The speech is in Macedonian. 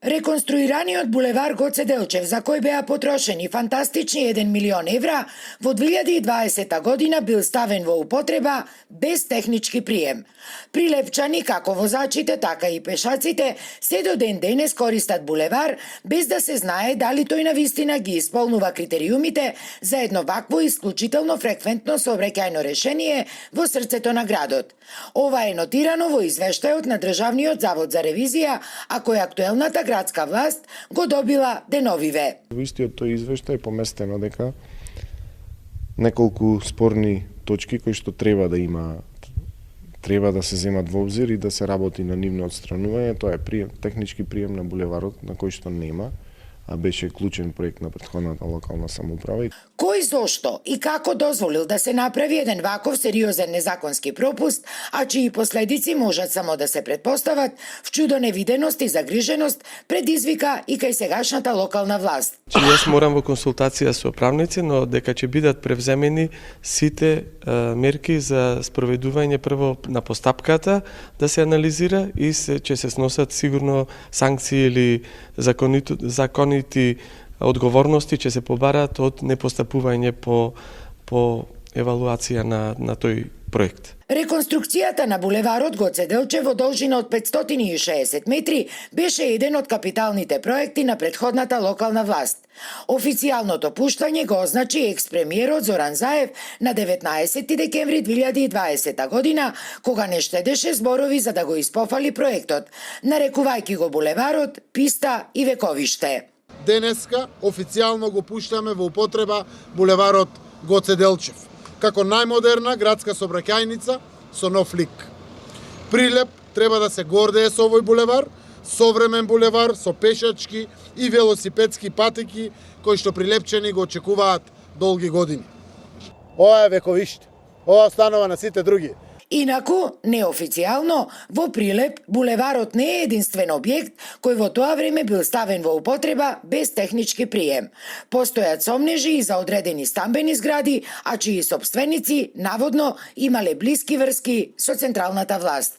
Реконструираниот булевар Гоце Делчев, за кој беа потрошени фантастични 1 милион евра, во 2020 година бил ставен во употреба без технички прием. Прилепчани, како возачите, така и пешаците, се до ден денес користат булевар без да се знае дали тој навистина ги исполнува критериумите за едно вакво исклучително фреквентно сообраќајно решение во срцето на градот. Ова е нотирано во извештајот на Државниот завод за ревизија, а кој актуелната градска власт го добила деновиве. Во истиот тој извештај поместено дека неколку спорни точки кои што треба да се земат во обзир и да се работи на нивно отстранување. Тоа е технички прием на булеварот на кој што нема, а беше клучен проект на претходната локална самоуправа. Кој, зошто и како дозволил да се направи еден ваков сериозен незаконски пропуст, а чии последици можат само да се предпостават, в чудо невиденост и загриженост предизвика и кај сегашната локална власт. Јас морам во консултација со правници, но дека ќе бидат превземени сите мерки за спроведување прво на постапката да се анализира и ќе се сносат сигурно санкции или законити одговорности ќе се побараат од непостапување по евалуација на тој проект. Реконструкцијата на булеварот Гоце Делчев во должина од 560 метри беше еден од капиталните проекти на претходната локална власт. Официјалното пуштање го означи екс-премиерот Зоран Заев на 19 декември 2020 година, кога не штедеше зборови за да го испофали проектот, нарекувајќи го булеварот писта и вековиште. Денеска официјално го пуштаме во употреба булеварот Гоце Делчев како најмодерна градска сообраќајница со нов лик. Прилеп треба да се гордее со овој булевар, современ булевар со пешачки и велосипедски патеки кои што прилепчени го очекуваат долги години. Ова е вековиште. Ова останува на сите други. Инаку, неофицијално, во Прилеп, булеварот не е единствен објект кој во тоа време бил ставен во употреба без технички прием. Постојат сомнежи и за одредени стамбени згради, а чии сопственици, наводно, имале блиски врски со централната власт.